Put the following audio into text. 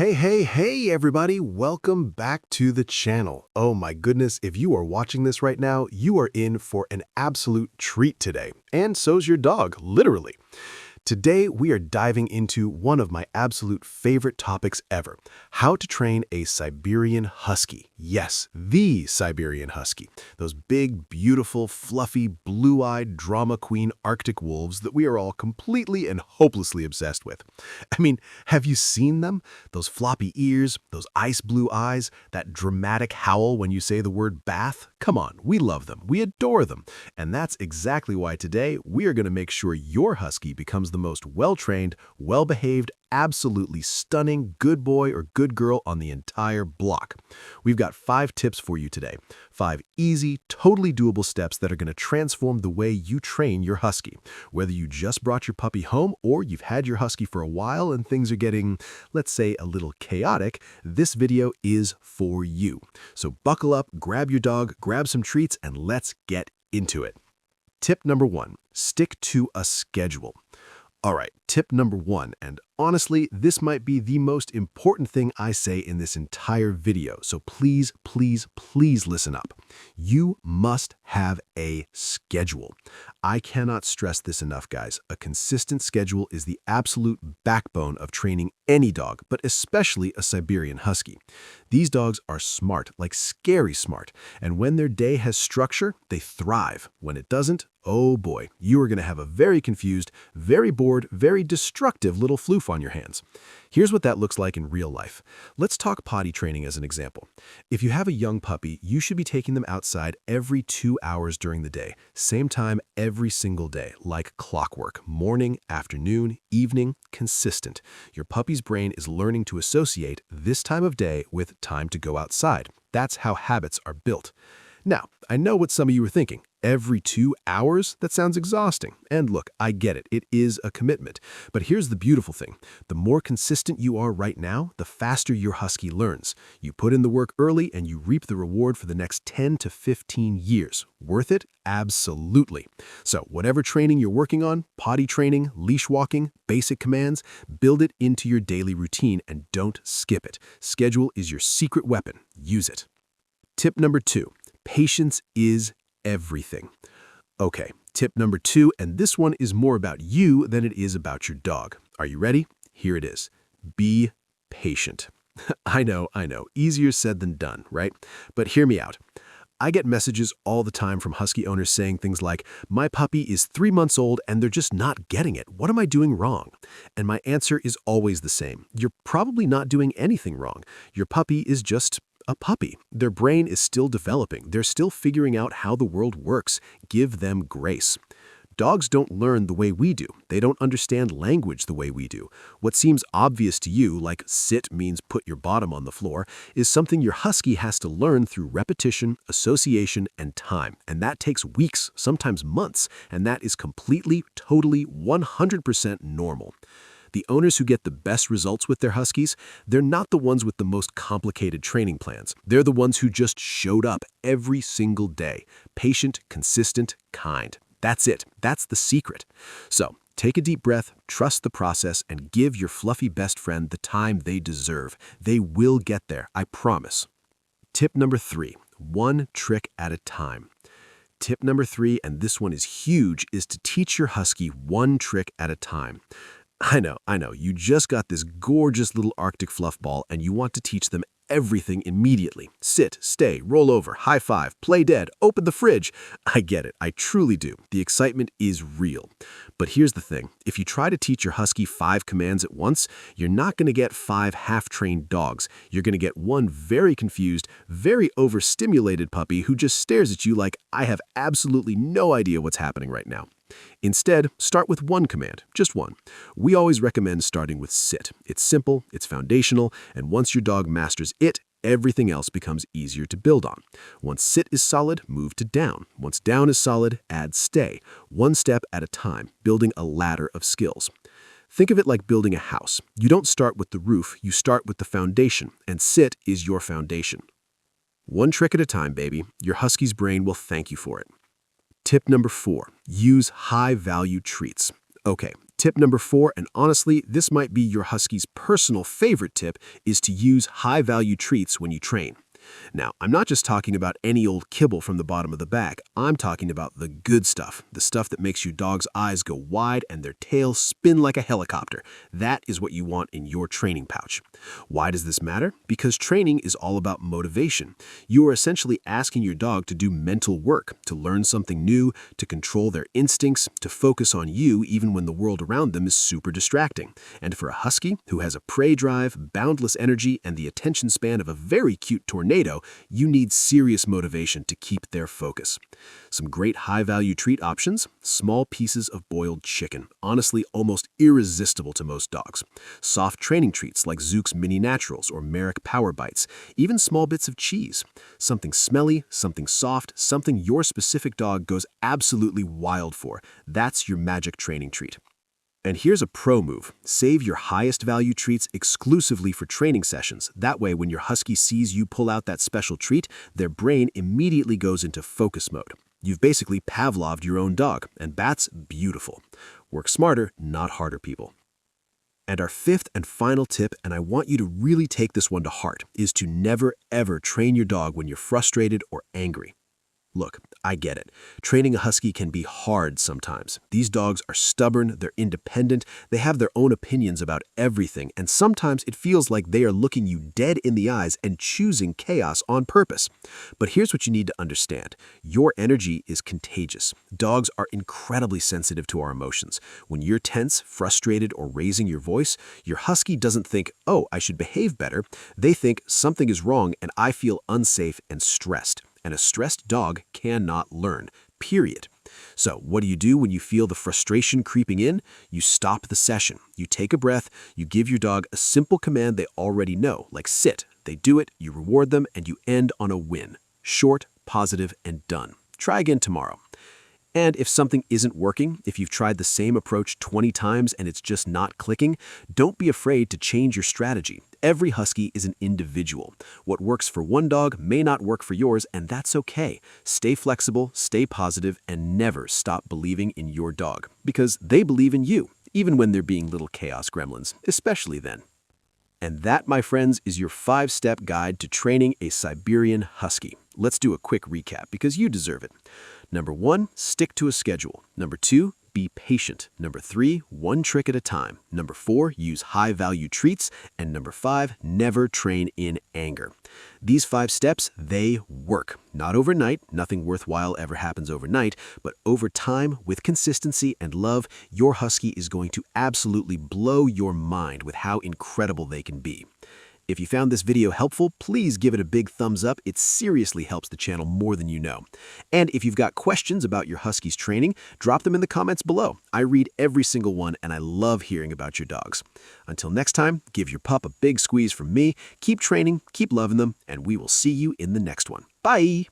Hey, everybody. Welcome back to the channel. Oh my goodness, if you are watching this right now, you are in for an absolute treat today. And so's your dog, literally. Today, we are diving into one of my absolute favorite topics ever, how to train a Siberian Husky. Yes, the Siberian Husky. Those big, beautiful, fluffy, blue-eyed drama queen Arctic wolves that we are all completely and hopelessly obsessed with. I mean, have you seen them? Those floppy ears, those ice blue eyes, that dramatic howl when you say the word bath? Come on, we love them. We adore them. And that's exactly why today we are going to make sure your Husky becomes the most well-trained, well-behaved, absolutely stunning good boy or good girl on the entire block. We've got 5 tips for you today. 5 easy, totally doable steps that are going to transform the way you train your Husky. Whether you just brought your puppy home or you've had your Husky for a while and things are getting, let's say, a little chaotic, this video is for you. So buckle up, grab your dog, grab some treats, and let's get into it. Tip number 1, stick to a schedule. All right, tip number 1, and honestly, this might be the most important thing I say in this entire video, so please, please, please listen up. You must have a schedule. I cannot stress this enough, guys. A consistent schedule is the absolute backbone of training any dog, but especially a Siberian Husky. These dogs are smart, like scary smart, and when their day has structure, they thrive. When it doesn't, oh boy, you are going to have a very confused, very bored, very destructive little floof on your hands. Here's what that looks like in real life. Let's talk potty training as an example. If you have a young puppy, you should be taking them outside every 2 hours during the day, same time every single day, like clockwork, morning, afternoon, evening, consistent. Your puppy's brain is learning to associate this time of day with time to go outside. That's how habits are built. Now, I know what some of you are thinking. Every 2 hours? That sounds exhausting. And look, I get it. It is a commitment. But here's the beautiful thing. The more consistent you are right now, the faster your Husky learns. You put in the work early and you reap the reward for the next 10 to 15 years. Worth it? Absolutely. So whatever training you're working on, potty training, leash walking, basic commands, build it into your daily routine and don't skip it. Schedule is your secret weapon. Use it. Tip number 2. Patience is everything. Okay, tip number 2, and this one is more about you than it is about your dog. Are you ready? Here it is. Be patient. I know, easier said than done, right? But hear me out. I get messages all the time from Husky owners saying things like, my puppy is 3 months old and they're just not getting it. What am I doing wrong? And my answer is always the same. You're probably not doing anything wrong. Your puppy is just a puppy. Their brain is still developing. They're still figuring out how the world works. Give them grace. Dogs don't learn the way we do. They don't understand language the way we do. What seems obvious to you, like sit means put your bottom on the floor, is something your Husky has to learn through repetition, association, and time. And that takes weeks, sometimes months, and that is completely, totally, 100% normal. The owners who get the best results with their Huskies, they're not the ones with the most complicated training plans. They're the ones who just showed up every single day. Patient, consistent, kind. That's it. That's the secret. So, take a deep breath, trust the process, and give your fluffy best friend the time they deserve. They will get there, I promise. Tip number 3, 1 trick at a time. Tip number 3, and this one is huge, is to teach your Husky 1 trick at a time. I know, you just got this gorgeous little Arctic fluff ball and you want to teach them everything immediately. Sit, stay, roll over, high five, play dead, open the fridge. I get it, I truly do. The excitement is real. But here's the thing, if you try to teach your Husky 5 commands at once, you're not going to get 5 half-trained dogs. You're going to get one very confused, very overstimulated puppy who just stares at you like, I have absolutely no idea what's happening right now. Instead, start with 1 command, just 1. We always recommend starting with sit. It's simple, it's foundational, and once your dog masters it, everything else becomes easier to build on. Once sit is solid, move to down. Once down is solid, add stay. 1 step at a time, building a ladder of skills. Think of it like building a house. You don't start with the roof, you start with the foundation, and sit is your foundation. 1 trick at a time, baby. Your Husky's brain will thank you for it. Tip number 4, use high-value treats. Okay, Tip number 4, and honestly, this might be your husky's personal favorite tip, is to use high-value treats when you train. Now, I'm not just talking about any old kibble from the bottom of the bag. I'm talking about the good stuff, the stuff that makes your dog's eyes go wide and their tail spin like a helicopter. That is what you want in your training pouch. Why does this matter? Because training is all about motivation. You are essentially asking your dog to do mental work, to learn something new, to control their instincts, to focus on you even when the world around them is super distracting. And for a husky who has a prey drive, boundless energy, and the attention span of a very cute tornado, you need serious motivation to keep their focus. Some great high-value treat options: small pieces of boiled chicken, honestly almost irresistible to most dogs. Soft training treats like Zook's Mini Naturals or Merrick Power Bites, even small bits of cheese. Something smelly, something soft, something your specific dog goes absolutely wild for. That's your magic training treat. And here's a pro move. Save your highest value treats exclusively for training sessions. That way, when your husky sees you pull out that special treat, their brain immediately goes into focus mode. You've basically Pavloved your own dog, and that's beautiful. Work smarter, not harder, people. And our fifth and final tip, and I want you to really take this one to heart, is to never ever train your dog when you're frustrated or angry. Look, I get it. Training a husky can be hard sometimes. These dogs are stubborn, they're independent, they have their own opinions about everything, and sometimes it feels like they are looking you dead in the eyes and choosing chaos on purpose. But here's what you need to understand. Your energy is contagious. Dogs are incredibly sensitive to our emotions. When you're tense, frustrated, or raising your voice, your husky doesn't think, "Oh, I should behave better." They think, "Something is wrong and I feel unsafe and stressed." And a stressed dog cannot learn, period. So what do you do when you feel the frustration creeping in? You stop the session. You take a breath. You give your dog a simple command they already know, like sit. They do it, you reward them, and you end on a win. Short, positive, and done. Try again tomorrow. And if something isn't working, if you've tried the same approach 20 times and it's just not clicking, don't be afraid to change your strategy. Every husky is an individual. What works for one dog may not work for yours, and that's okay. Stay flexible, stay positive, and never stop believing in your dog, because they believe in you, even when they're being little chaos gremlins, especially then. And that, my friends, is your 5-step guide to training a Siberian Husky. Let's do a quick recap, because you deserve it. Number 1, stick to a schedule. Number 2, be patient. Number 3, one trick at a time. Number 4, use high-value treats. And number 5, never train in anger. These 5 steps, they work. Not overnight, nothing worthwhile ever happens overnight, but over time, with consistency and love, your husky is going to absolutely blow your mind with how incredible they can be. If you found this video helpful, please give it a big thumbs up. It seriously helps the channel more than you know. And if you've got questions about your husky's training, drop them in the comments below. I read every single one, and I love hearing about your dogs. Until next time, give your pup a big squeeze from me, keep training, keep loving them, and we will see you in the next one. Bye!